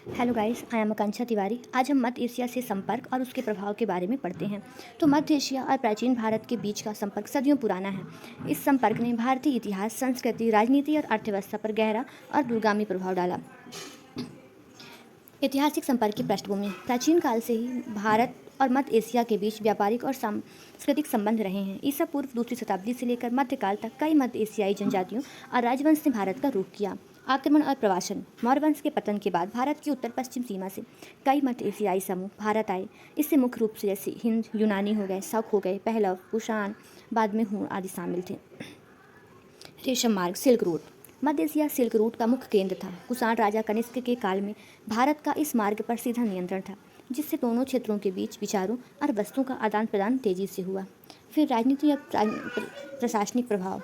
Hello guys, I am आकांक्षा तिवारी। आज हम मध्य Asia से संपर्क और उसके प्रभाव के बारे में पढ़ते हैं। तो मध्य एशिया और प्राचीन भारत के बीच का संपर्क सदियों पुराना है। इस संपर्क ने भारतीय इतिहास, संस्कृति, राजनीति और अर्थव्यवस्था पर गहरा और दूरगामी प्रभाव डाला। ऐतिहासिक संपर्क की पृष्ठभूमि। प्राचीन काल से ही भारत और मध्य एशिया के बीच व्यापारिक और सांस्कृतिक संबंध रहे हैं। ईसा पूर्व दूसरी शताब्दी से लेकर मध्यकाल तक कई मध्य एशियाई जनजातियों और राजवंश ने भारत का रुख किया। आक्रमण और प्रवासन। मौर्य वंश के पतन के बाद भारत की उत्तर पश्चिम सीमा से कई मध्य एशियाई समूह भारत आए। इससे मुख्य रूप से जैसे हिंद, यूनानी हो गए, शक हो गए, पहलव, कुषाण, बाद में हूण आदि शामिल थे। रेशम मार्ग, सिल्क रूट। मध्य एशिया सिल्क रूट का मुख्य केंद्र था। कुषाण राजा कनिष्क के काल में भारत का इस मार्ग पर सीधा नियंत्रण था, जिससे दोनों क्षेत्रों के बीच विचारों और वस्तुओं का आदान प्रदान तेजी से हुआ। फिर राजनीति या प्रशासनिक प्रभाव।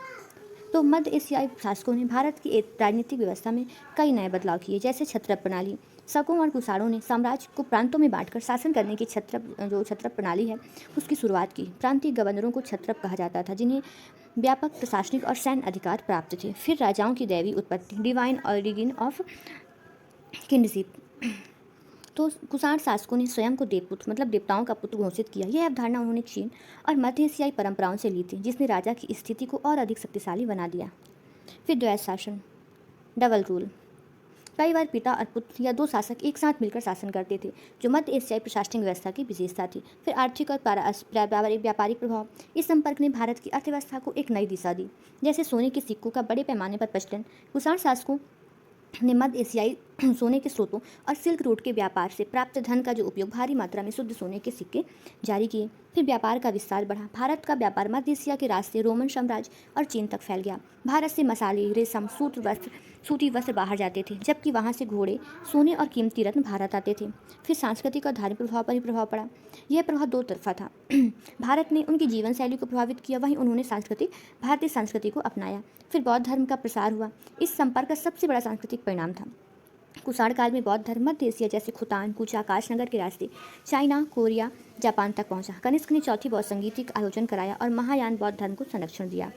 तो मध्य एशियाई शासकों ने भारत की राजनीतिक व्यवस्था में कई नए बदलाव किए, जैसे क्षत्रप प्रणाली। शकों और कुषाणों ने साम्राज्य को प्रांतों में बांटकर शासन करने की क्षत्रप प्रणाली है उसकी शुरुआत की। प्रांतीय गवर्नरों को क्षत्रप कहा जाता था, जिन्हें व्यापक प्रशासनिक और सैन्य अधिकार प्राप्त थे। फिर राजाओं की दैवी उत्पत्ति, डिवाइन ऑरिजिन ऑफ किंगशिप। तो कुषाण शासकों ने स्वयं को देवपुत्र मतलब देवताओं का पुत्र घोषित किया। यह अवधारणा उन्होंने क्षीण और मध्य एशियाई परंपराओं से ली थी, जिसने राजा की स्थिति को और अधिक शक्तिशाली बना दिया। फिर द्वैत शासन, डबल रूल। कई बार पिता और पुत्र या दो शासक एक साथ मिलकर शासन करते थे, जो मध्य एशियाई प्रशासनिक व्यवस्था की विशेषता थी। फिर आर्थिक और व्यापारिक प्रभाव। इस संपर्क ने भारत की अर्थव्यवस्था को एक नई दिशा दी, जैसे सोने के सिक्कों का बड़े पैमाने पर प्रचलन। कुषाण शासकों ने मध्य एशियाई सोने के स्रोतों और सिल्क रूट के व्यापार से प्राप्त धन का जो उपयोग भारी मात्रा में शुद्ध सोने के सिक्के जारी किए। फिर व्यापार का विस्तार बढ़ा। भारत का व्यापार मध्य एशिया के रास्ते रोमन साम्राज्य और चीन तक फैल गया। भारत से मसाले, रेशम, सूती वस्त्र बाहर जाते थे, जबकि वहाँ से घोड़े, सोने और कीमती रत्न भारत आते थे। फिर सांस्कृतिक और धार्मिक प्रभाव पर ही प्रभाव पड़ा। यह प्रभाव दो तरफा था। भारत ने उनकी जीवन शैली को प्रभावित किया, वहीं उन्होंने भारतीय संस्कृति को अपनाया। फिर बौद्ध धर्म का प्रसार हुआ। इस संपर्क का सबसे बड़ा सांस्कृतिक परिणाम था। कुषाण काल में बौद्ध धर्म मध्य एशिया जैसे खुतान, कूच, आकाशनगर के रास्ते चाइना, कोरिया, जापान तक पहुंचा। कनिष्क ने चौथी बौद्ध संगीति का आयोजन कराया और महायान बौद्ध धर्म को संरक्षण दिया।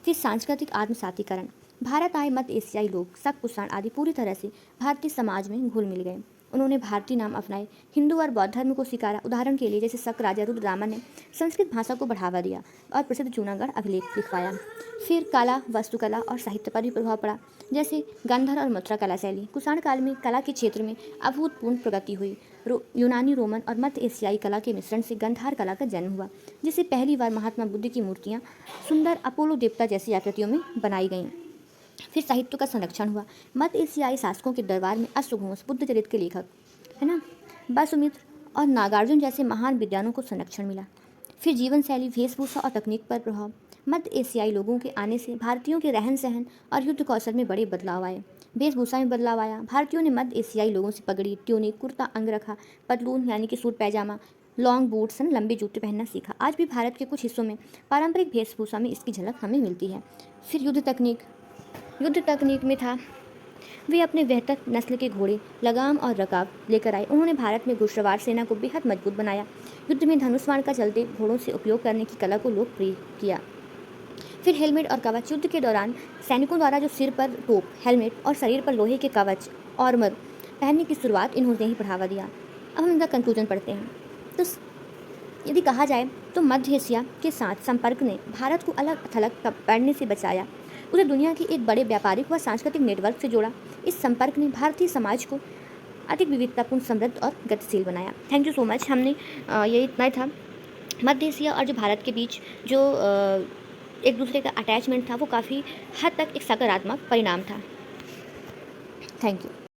फिर सांस्कृतिक आत्मसातीकरण। भारत आए मध्य एशियाई लोग, शक, कुषाण आदि पूरी तरह से भारतीय समाज में घुल मिल गए। उन्होंने भारतीय नाम अपनाए, हिंदू और बौद्ध धर्म को स्वीकारा। उदाहरण के लिए जैसे शक राजा रुद्रदामन ने संस्कृत भाषा को बढ़ावा दिया और प्रसिद्ध जूनागढ़ अभिलेख लिखवाया। फिर कला, वास्तुकला और साहित्य पर भी प्रभाव पड़ा, जैसे गंधर और मथुरा कला शैली। कुषाण काल में कला के क्षेत्र में अभूतपूर्व प्रगति हुई। यूनानी, रोमन और मध्य एशियाई कला के मिश्रण से गंधार कला का जन्म हुआ, जिससे पहली बार महात्मा बुद्ध की मूर्तियाँ सुंदर अपोलो देवता जैसी आकृतियों में बनाई गईं। फिर साहित्य का संरक्षण हुआ। मध्य एशियाई शासकों के दरबार में अश्वघोष, बुद्ध चरित्र के लेखक है ना, वसुमित्र और नागार्जुन जैसे महान विद्वानों को संरक्षण मिला। फिर जीवन शैली, वेशभूषा और तकनीक पर प्रभाव। मध्य एशियाई लोगों के आने से भारतीयों के रहन सहन और युद्ध कौशल में बड़े बदलाव आए। वेशभूषा में बदलाव आया। भारतीयों ने मध्य एशियाई लोगों से पगड़ी, ट्यूनिक, कुर्ता, अंगरखा, पतलून यानी कि सूट पैजामा, लॉन्ग बूट्स, लंबे जूते पहनना सीखा। आज भी भारत के कुछ हिस्सों में पारंपरिक वेशभूषा में इसकी झलक हमें मिलती है। फिर युद्ध तकनीक में था, वे अपने बेहतर नस्ल के घोड़े, लगाम और रकाब लेकर आए। उन्होंने भारत में घुड़सवार सेना को बेहद मजबूत बनाया। युद्ध में धनुष्वाण का चलते घोड़ों से उपयोग करने की कला को लोकप्रिय किया। फिर हेलमेट और कवच। युद्ध के दौरान सैनिकों द्वारा जो सिर पर टोप, हेलमेट और शरीर पर लोहे के कवच, आर्मर पहनने की शुरुआत इन्होंने ही बढ़ावा दिया। अब हम इनका कंक्लूजन पढ़ते हैं। तो यदि कहा जाए तो मध्य एशिया के साथ संपर्क ने भारत को अलग थलग पड़ने से बचाया, उसे दुनिया के एक बड़े व्यापारिक व सांस्कृतिक नेटवर्क से जोड़ा। इस संपर्क ने भारतीय समाज को अधिक विविधतापूर्ण, समृद्ध और गतिशील बनाया। Thank you so much. हमने ये इतना ही था। मध्य एशिया और जो भारत के बीच जो एक दूसरे का अटैचमेंट था, वो काफ़ी हद तक एक सकारात्मक परिणाम था। Thank you.